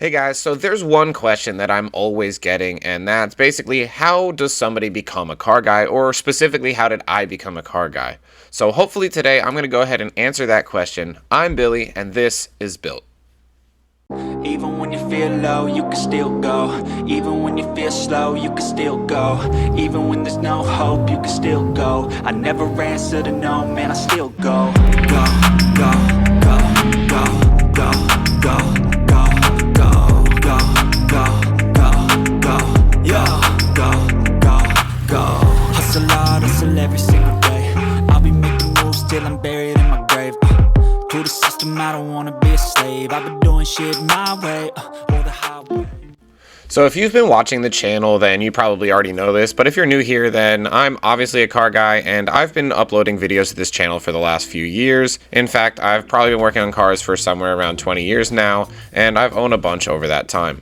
Hey guys, so there's one question that I'm always getting, and that's basically how does somebody become a car guy, or specifically, how did I become a car guy? So hopefully today I'm going to go ahead and answer that question. I'm Billy, and this is Built. Even when you feel low, you can still go. Even when you feel slow, you can still go. Even when there's no hope, you can still go. I never answer to no, man, I still go. Go, go, go, go, go, go, go, go, go, go, go, go, yo, go, go, go. Hustle hard, hustle every single day. I'll be making moves till I'm buried in my grave. To the system, I don't wanna be a slave. I've been doing shit my way, or the highway. So if you've been watching the channel, then you probably already know this, but if you're new here, then I'm obviously a car guy, and I've been uploading videos to this channel for the last few years. In fact, I've probably been working on cars for somewhere around 20 years now, and I've owned a bunch over that time.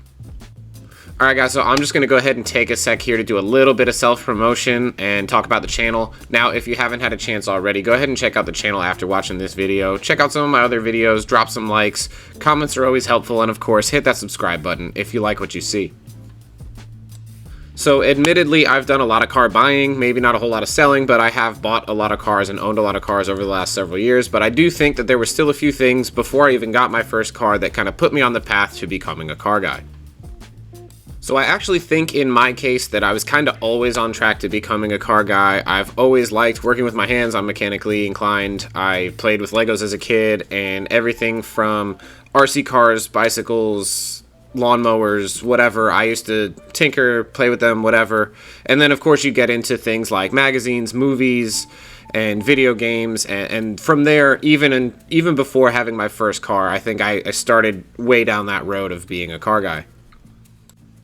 Alright guys, so I'm just going to go ahead and take a sec here to do a little bit of self-promotion and talk about the channel. Now, if you haven't had a chance already, go ahead and check out the channel after watching this video. Check out some of my other videos, drop some likes, comments are always helpful, and of course, hit that subscribe button if you like what you see. So admittedly, I've done a lot of car buying, maybe not a whole lot of selling, but I have bought a lot of cars and owned a lot of cars over the last several years, but I do think that there were still a few things before I even got my first car that kind of put me on the path to becoming a car guy. So I actually think in my case that I was kind of always on track to becoming a car guy. I've always liked working with my hands. I'm mechanically inclined. I played with Legos as a kid, and everything from RC cars, bicycles, lawnmowers, whatever. I used to tinker, play with them, whatever. And then of course you get into things like magazines, movies, and video games, and from there, even before having my first car, I think I started way down that road of being a car guy.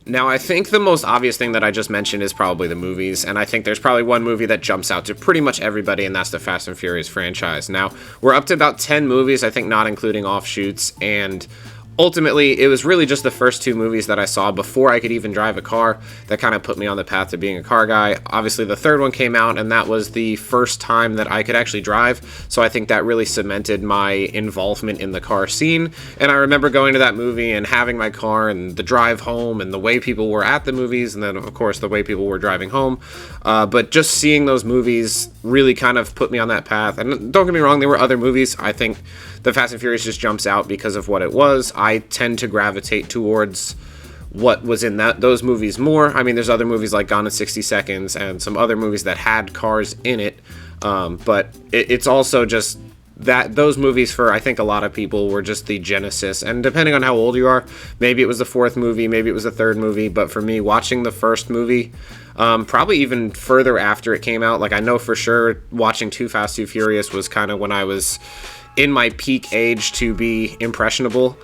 Now, I think the most obvious thing that I just mentioned is probably the movies, and I think there's probably one movie that jumps out to pretty much everybody, and that's the Fast and Furious franchise. Now, we're up to about 10 movies, I think, not including offshoots, and ultimately, it was really just the first two movies that I saw before I could even drive a car that kind of put me on the path to being a car guy. Obviously, the third one came out, and that was the first time that I could actually drive, so I think that really cemented my involvement in the car scene. And I remember going to that movie and having my car and the drive home and the way people were at the movies, and then, of course, the way people were driving home. But just seeing those movies really kind of put me on that path. And don't get me wrong, there were other movies. I think the Fast and Furious just jumps out because of what it was. I tend to gravitate towards what was in those movies more. I mean, there's other movies like Gone in 60 Seconds and some other movies that had cars in it, but it's also just that those movies, for I think a lot of people, were just the genesis. And depending on how old you are, maybe it was the fourth movie, maybe it was the third movie, but for me, watching the first movie, probably even further after it came out, like I know for sure watching Too Fast, Too Furious was kind of when I was in my peak age to be impressionable.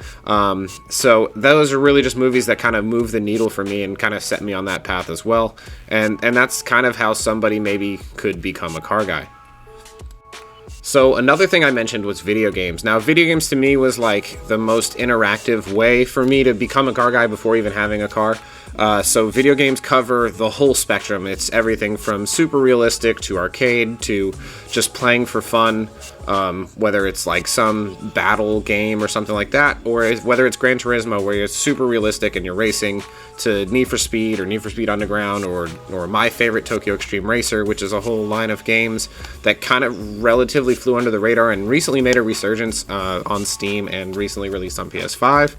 So those are really just movies that kind of move the needle for me and kind of set me on that path as well. And that's kind of how somebody maybe could become a car guy. So another thing I mentioned was video games. Now, video games to me was like the most interactive way for me to become a car guy before even having a car. So video games cover the whole spectrum. It's everything from super realistic to arcade to just playing for fun, whether it's like some battle game or something like that, or whether it's Gran Turismo where it's super realistic and you're racing, to Need for Speed or Need for Speed Underground, or my favorite Tokyo Extreme Racer, which is a whole line of games that kind of relatively flew under the radar and recently made a resurgence on Steam and recently released on PS5.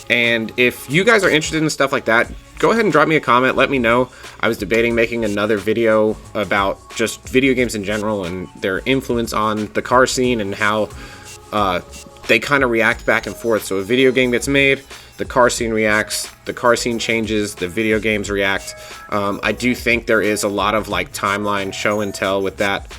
And if you guys are interested in stuff like that, go ahead and drop me a comment, let me know. I was debating making another video about just video games in general and their influence on the car scene and how they kind of react back and forth. So a video game gets made, the car scene reacts, the car scene changes, the video games react. I do think there is a lot of like timeline show and tell with that.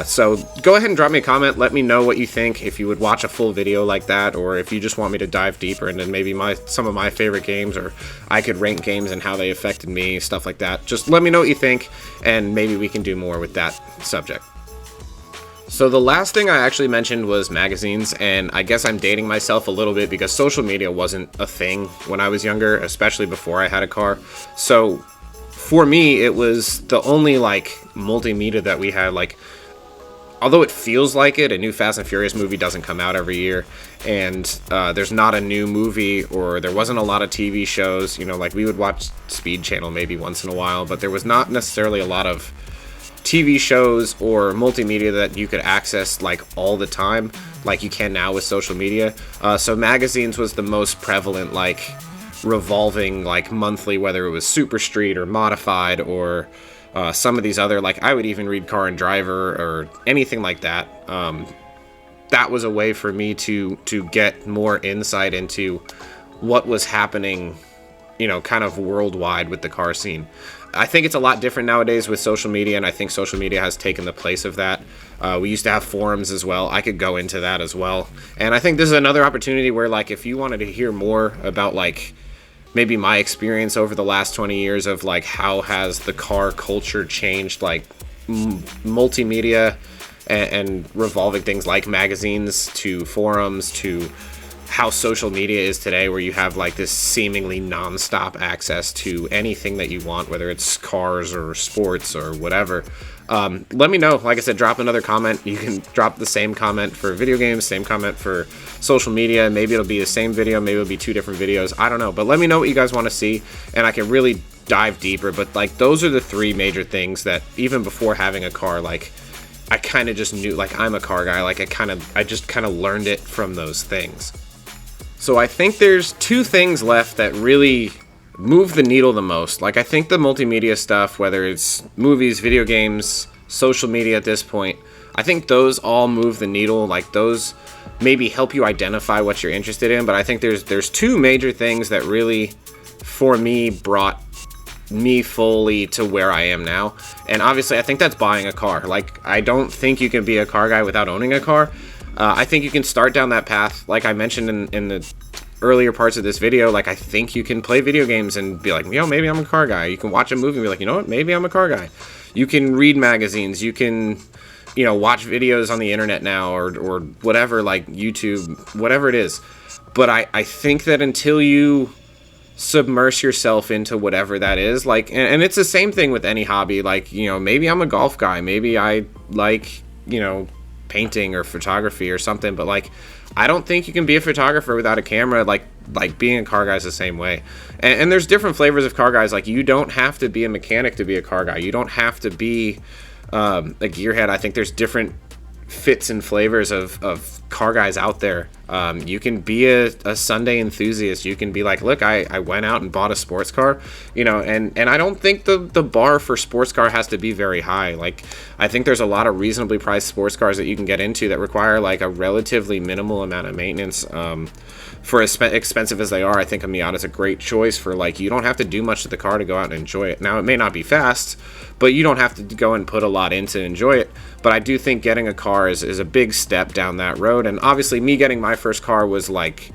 So go ahead and drop me a comment, let me know what you think, if you would watch a full video like that, or if you just want me to dive deeper into maybe some of my favorite games, or I could rank games and how they affected me, stuff like that. Just let me know what you think, and maybe we can do more with that subject. So the last thing I actually mentioned was magazines, and I guess I'm dating myself a little bit because social media wasn't a thing when I was younger, especially before I had a car. So for me, it was the only like multimedia that we had. Like, although it feels like it, a new Fast and Furious movie doesn't come out every year, and there's not a new movie, or there wasn't a lot of TV shows. You know, like we would watch Speed Channel maybe once in a while, but there was not necessarily a lot of TV shows or multimedia that you could access like all the time, like you can now with social media. So magazines was the most prevalent, like revolving, like monthly, whether it was Super Street or Modified or some of these other, like I would even read Car and Driver or anything like that. That was a way for me to get more insight into what was happening, you know, kind of worldwide with the car scene. I think it's a lot different nowadays with social media, and I think social media has taken the place of that. We used to have forums as well. I could go into that as well. And I think this is another opportunity where, like, if you wanted to hear more about, like, maybe my experience over the last 20 years of, like, how has the car culture changed, like, multimedia and revolving things like magazines to forums to how social media is today, where you have like this seemingly non-stop access to anything that you want, whether it's cars or sports or whatever. Let me know. Like I said, drop another comment. You can drop the same comment for video games, same comment for social media. Maybe it'll be the same video, maybe it'll be two different videos. I don't know, but let me know what you guys want to see, and I can really dive deeper. But like, those are the three major things that even before having a car, like I kind of just knew, like I'm a car guy. Like I just kind of learned it from those things. So I think there's two things left that really move the needle the most. Like, I think the multimedia stuff, whether it's movies, video games, social media at this point, I think those all move the needle. Like, those maybe help you identify what you're interested in. But I think there's two major things that really, for me, brought me fully to where I am now. And obviously, I think that's buying a car. Like, I don't think you can be a car guy without owning a car. I think you can start down that path, like I mentioned in the earlier parts of this video. Like, I think you can play video games and be like, yo, maybe I'm a car guy. You can watch a movie and be like, you know what, maybe I'm a car guy. You can read magazines. You can, you know, watch videos on the internet now or whatever, like YouTube, whatever it is. But I think that until you submerge yourself into whatever that is, like, and it's the same thing with any hobby. Like, you know, maybe I'm a golf guy. Maybe I like, you know, painting or photography or something, but like I don't think you can be a photographer without a camera. Like being a car guy is the same way. And there's different flavors of car guys. Like, you don't have to be a mechanic to be a car guy. You don't have to be a gearhead. I think there's different fits and flavors of car guys out there. You can be a Sunday enthusiast. You can be like, look, I went out and bought a sports car, you know, and I don't think the bar for sports car has to be very high. Like, I think there's a lot of reasonably priced sports cars that you can get into that require like a relatively minimal amount of maintenance. For as expensive as they are, I think a Miata is a great choice for, like, you don't have to do much to the car to go out and enjoy it. Now, it may not be fast, but you don't have to go and put a lot in to enjoy it. But I do think getting a car is a big step down that road. And obviously, me getting my first car was like,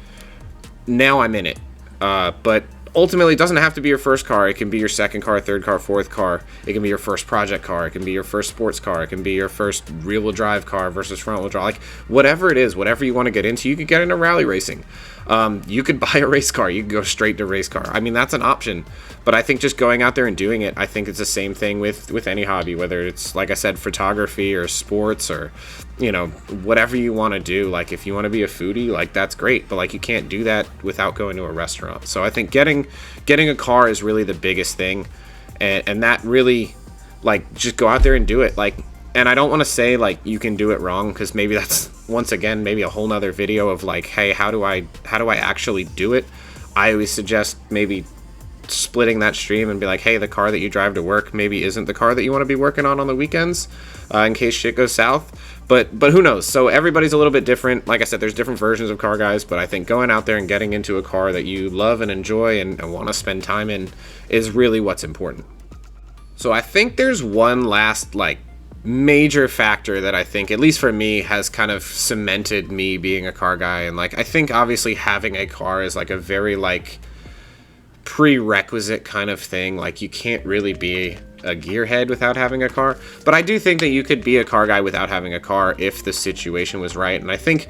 now I'm in it. But ultimately, it doesn't have to be your first car. It can be your second car, third car, fourth car. It can be your first project car. It can be your first sports car. It can be your first rear-wheel drive car versus front-wheel drive. Like, whatever it is, whatever you want to get into, you could get into rally racing. You could buy a race car. You could go straight to race car. I mean, that's an option. But I think just going out there and doing it, I think it's the same thing with any hobby, whether it's, like I said, photography or sports or, you know, whatever you want to do. Like, if you want to be a foodie, like, that's great. But, like, you can't do that without going to a restaurant. So I think getting a car is really the biggest thing. And that really, like, just go out there and do it. Like, and I don't want to say, like, you can do it wrong, because maybe that's, once again, maybe a whole nother video of, like, hey, how do I actually do it? I always suggest maybe splitting that stream and be like, hey, the car that you drive to work maybe isn't the car that you want to be working on the weekends, in case shit goes south. But who knows? So everybody's a little bit different. Like I said, there's different versions of car guys, but I think going out there and getting into a car that you love and enjoy and want to spend time in is really what's important. So I think there's one last, like, major factor that I think, at least for me, has kind of cemented me being a car guy. And, like, I think obviously having a car is like a very, like, prerequisite kind of thing. Like, you can't really be a gearhead without having a car, but I do think that you could be a car guy without having a car if the situation was right. And I think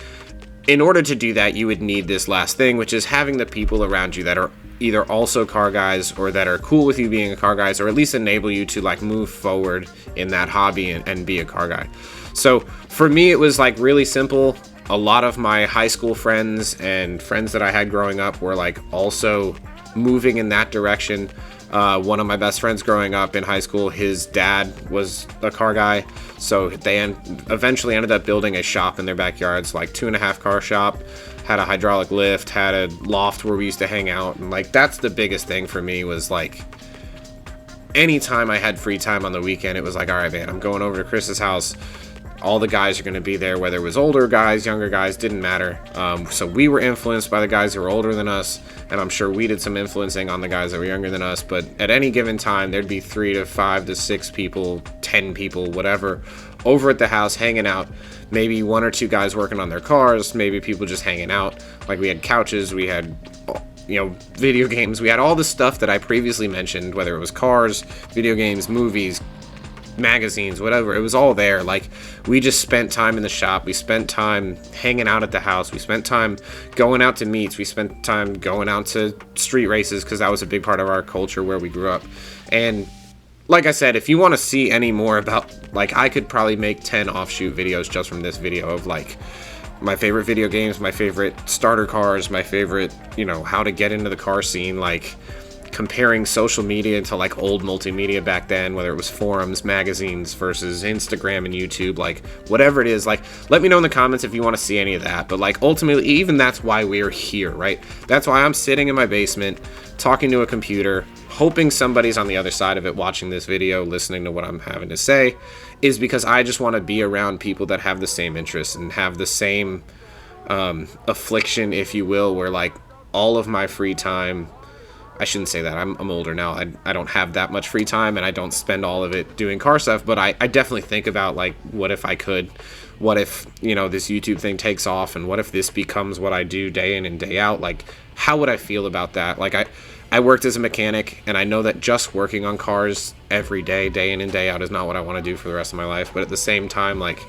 in order to do that, you would need this last thing, which is having the people around you that are either also car guys or that are cool with you being a car guys, or at least enable you to like move forward in that hobby and be a car guy. So for me, it was like really simple. A lot of my high school friends and friends that I had growing up were like also moving in that direction. One of my best friends growing up in high school, his dad was a car guy, so they eventually ended up building a shop in their backyards, like 2.5 car shop, had a hydraulic lift, had a loft where we used to hang out, and like that's the biggest thing for me was like anytime I had free time on the weekend, it was like, all right, man, I'm going over to Chris's house. All the guys are going to be there, whether it was older guys, younger guys, didn't matter. So we were influenced by the guys who were older than us, and I'm sure we did some influencing on the guys that were younger than us. But at any given time, there'd be 3 to 5 to 6 people, 10 people, whatever, over at the house hanging out. Maybe 1 or 2 guys working on their cars, maybe people just hanging out. Like we had couches, we had, you know, video games, we had all the stuff that I previously mentioned, whether it was cars, video games, movies, magazines, whatever. It was all there. Like we just spent time in the shop, we spent time hanging out at the house, we spent time going out to meets, we spent time going out to street races, because that was a big part of our culture where we grew up. And like I said, if you want to see any more about, like, I could probably make 10 offshoot videos just from this video of like my favorite video games, my favorite starter cars, my favorite, you know, how to get into the car scene, like comparing social media to like old multimedia back then, whether it was forums, magazines versus Instagram and YouTube, like whatever it is. Like let me know in the comments if you want to see any of that. But like ultimately, even that's why we're here, right? That's why I'm sitting in my basement talking to a computer, hoping somebody's on the other side of it watching this video, listening to what I'm having to say, is because I just want to be around people that have the same interests and have the same affliction, if you will, where like all of my free time, I shouldn't say that, I'm older now, I don't have that much free time, and I don't spend all of it doing car stuff, but I definitely think about like, what if I could, what if, you know, this YouTube thing takes off, and what if this becomes what I do day in and day out? Like, how would I feel about that? Like I worked as a mechanic, and I know that just working on cars every day, day in and day out, is not what I want to do for the rest of my life. But at the same time, like,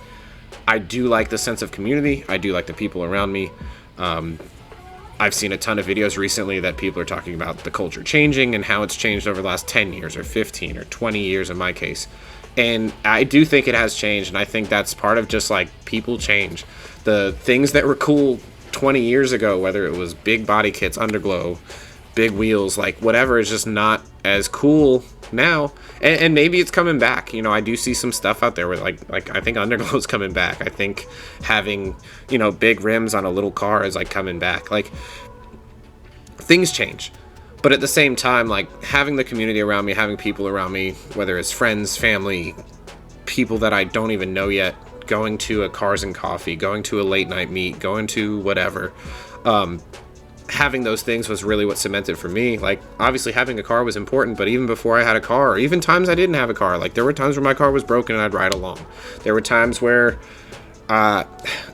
I do like the sense of community. I do like the people around me. I've seen a ton of videos recently that people are talking about the culture changing and how it's changed over the last 10 years or 15 or 20 years in my case. And I do think it has changed, and I think that's part of just like people change. The things that were cool 20 years ago, whether it was big body kits, underglow, big wheels, like whatever, is just not as cool now. And maybe it's coming back. You know, I do see some stuff out there where like I think underglow's coming back. I think having, you know, big rims on a little car is like coming back. Like things change. But at the same time, like having the community around me, having people around me, whether it's friends, family, people that I don't even know yet, going to a Cars and Coffee, going to a late night meet, going to whatever, having those things was really what cemented for me. Like obviously having a car was important, but even before I had a car, or even times I didn't have a car, like there were times where my car was broken and I'd ride along. There were times where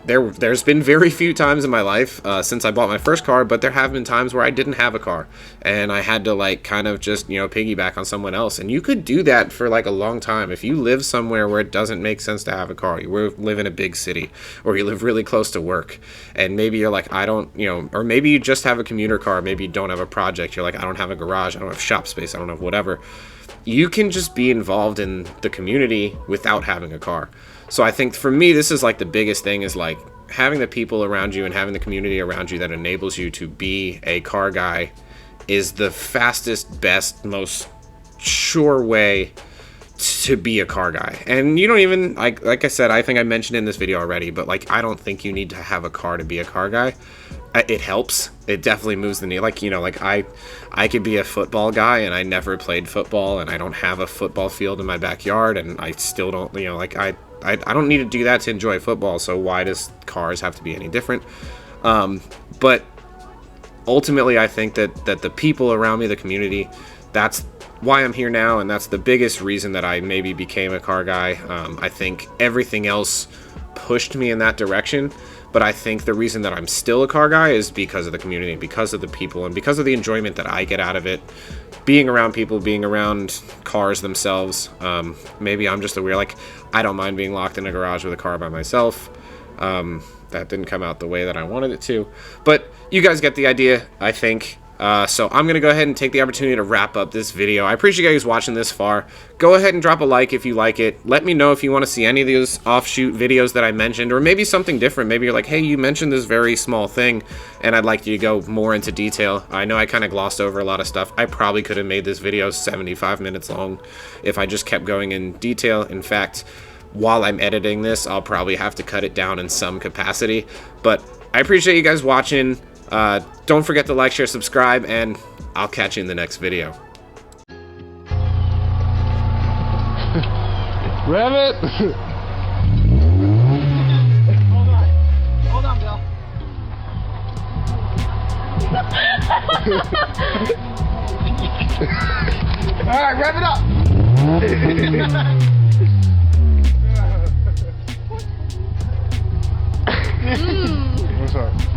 there's been very few times in my life since I bought my first car, but there have been times where I didn't have a car and I had to like kind of just, you know, piggyback on someone else. And you could do that for like a long time. If you live somewhere where it doesn't make sense to have a car, you live in a big city, or you live really close to work, and maybe you're like, I don't, you know, or maybe you just have a commuter car, maybe you don't have a project, you're like, I don't have a garage, I don't have shop space, I don't have whatever. You can just be involved in the community without having a car. So I think for me, this is like the biggest thing, is like having the people around you and having the community around you that enables you to be a car guy is the fastest, best, most sure way to be a car guy. And you don't even, like I said, I think I mentioned in this video already, but like I don't think you need to have a car to be a car guy. It helps. It definitely moves the needle. Like, you know, like I could be a football guy and I never played football and I don't have a football field in my backyard and I still don't, you know, like I don't need to do that to enjoy football, so why does cars have to be any different? But ultimately, I think that the people around me, the community, that's why I'm here now, and that's the biggest reason that I maybe became a car guy. I think everything else pushed me in that direction, but I think the reason that I'm still a car guy is because of the community, because of the people, and because of the enjoyment that I get out of it. Being around people, being around cars themselves. Maybe I'm just a weird, like, I don't mind being locked in a garage with a car by myself. That didn't come out the way that I wanted it to. But you guys get the idea, I think. So I'm going to go ahead and take the opportunity to wrap up this video. I appreciate you guys watching this far. Go ahead and drop a like if you like it. Let me know if you want to see any of those offshoot videos that I mentioned, or maybe something different. Maybe you're like, hey, you mentioned this very small thing, and I'd like you to go more into detail. I know I kind of glossed over a lot of stuff. I probably could have made this video 75 minutes long if I just kept going in detail. In fact, while I'm editing this, I'll probably have to cut it down in some capacity. But I appreciate you guys watching. Don't forget to like, share, subscribe, and I'll catch you in the next video. Rev it! Hold on, Bill. Alright, rev it up! What's up?